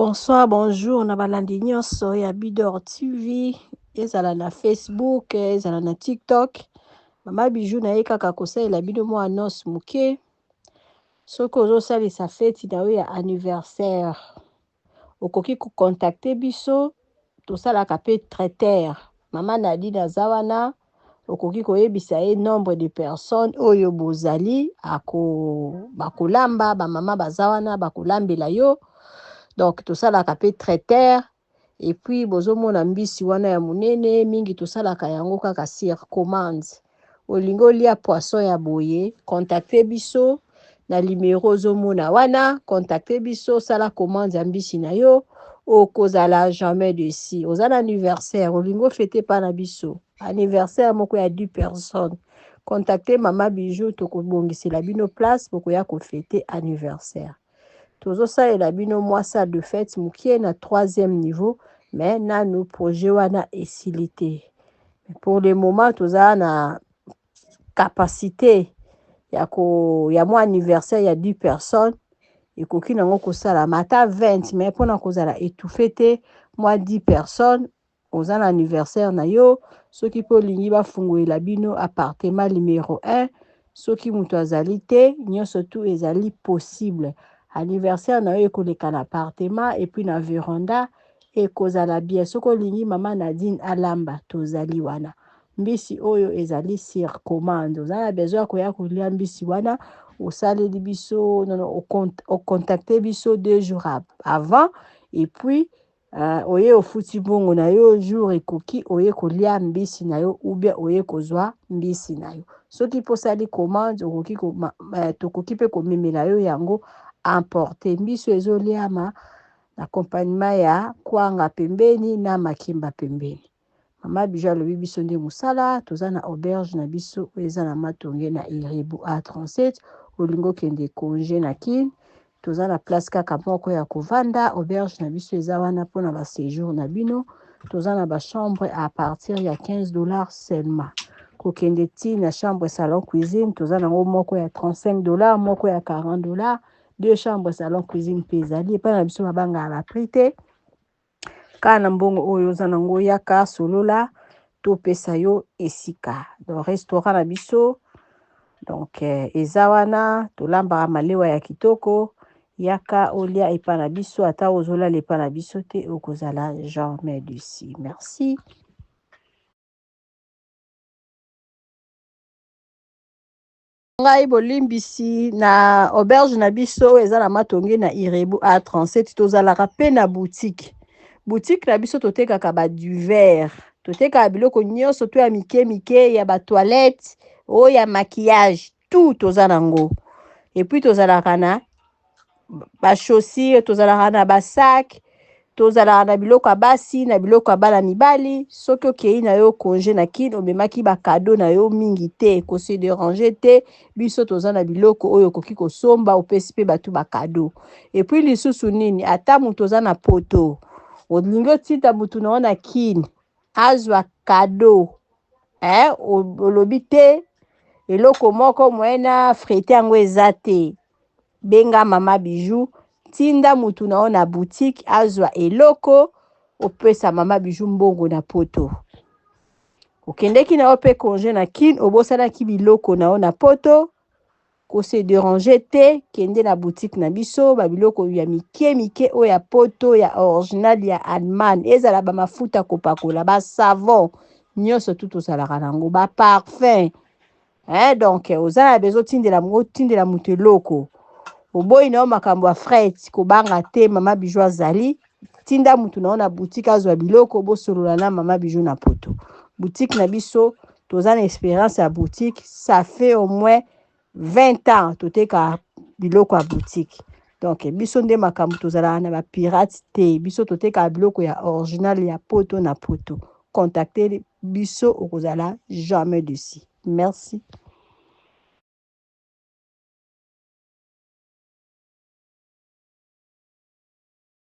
Bonsoir, bonjour, na balandi nyonso ya Bidor TV, ezala na Facebook, ezala na TikTok. Mama Bijou na ye kaka kosalela bino mwa annonce moke. Soki ozosalisa feti na yo ya anniversaire, okoki kokontakte biso, tosalaka pe traiteur. Mama Nadine aza wana, okoki koyebisa ye nombre de personnes oyo bozali, bakolamba, bamama baza wana, bakolambela yo. Donc, tosalaka pe traiteur. Et puis, bozomona mbisi wana ya munene, mingi tosalaka yango kaka sur commande. Olingo lia poisson ya boye, contacte biso na numéro ozomona wana, contacte biso, sala commande ya mbisi na yo, okozala jamais dessus. Ozana anniversaire, olingo fete pa na biso. Anniversaire moko ya 10 personnes. Contacte Mama Bijou, tokobongisela bino place, poko ya ko fete anniversaire. Tozosalela bino mwasa de fête mukie na 3e niveau, mais nanu projet wana esilité. Pour le moment, toza na capacité ya mwa anniversaire ya 10 personnes. Ekoki nango kosala mata 20, mais pona kozala étouffé te mwa 10 personnes. Oza na anniversaire na yo, soki po lingi bafungolela bino appartement numéro 1, soki muto azali te, nyonso tu ezali possible. Anniversaire na yo ekoleka na appartement et puis na véranda ekozala bien. Soko lingi Mama Nadine alamba tozali wana. Mbisi oyo ezali sur commande. Ozana besoin koya kolia mbisi wana, osaleli biso, contacter biso 2 jours avant et puis oye ofuti bongo na yo jour ekoki oye kolia mbisi na yo ou bien oye kozwa mbisi na yo. Soki posali commande okoki tokoki pe komemela yo yango emporter. Mbiso ezoliama na accompagnement ya kwanga pembeni na makimba pembeni. Mama Bijou alobi biso nde musala, toza na auberge na biso eza na Matonge na Irebu A37, olingo kende congé na kin. Toza na place kaka moko ya kovanda, auberge na biso eza wana pona ba séjour na bino. Toza na ba chambre à partir ya $15 seulement. Kokende ti na chambre salon cuisine, toza na moko ya $35, moko ya $40. 2 chambres salon cuisine pe ezali epa na biso babanga la prix kana mbongo oyo oza nango yaka solola topesa yo esika. Donc restaurant na biso donc eza wana tolambaka malewa ya kitoko, yaka olia epa na biso ata ozolala epa na biso te okozala jamais dessus. Merci. Ngai bolimbisi na auberge na biso eza na Matonge na Irebu A37, tozalaka pe na boutique. Boutique na biso totekaka ba du verre, totekaka biloko nyonso to ya mike ya ba toilette, o ya maquillage, tout toza nango. Et puis tozalaka na ba chaussures, tozalaka na ba sac, tozalaka na biloko ya basi na biloko ya bana mibali. Soki okei na yo congé na kino omemaki ba cadeau na yo mingi te, ko se déranger te, biso toza na biloko oyo okoki kosomba opesi pe batu ba cadeau. Et puis lisusu nini, ata mutu oza na poto, olingi otinda mutu na ona kini azwa cadeau, olobi te eloko moko moyena frete yango eza te, benga Mama Bijou, tinda mutu na ona boutique azwa eloko opesa Mama Bijou mbongo na poto. Okendeki na yo pe congé na kin obosanaki biloko na ona poto, ko se déranger te, kende na boutique na biso ba biloko ya mike o ya poto ya original ya Allemagne, ezala ba mafuta kopakola, ba savon, nyonso tout osalaka nango, ba parfum. Donc ozala bezo tindela mutu eloko. Oboyi na yo makambo ya fret kobanga te, Mama Bijou azali, tinda mutu na ona boutique azwa biloko bosolola na Mama Bijou na poto. Boutique na biso toza na expérience ya boutique, ça fait au moins 20 ans toteka biloko ya boutique. Donc biso nde makambo tozala na ba pirate te, biso toteka biloko ya original ya poto na poto. Contactez biso okozala jamais dessus. Merci.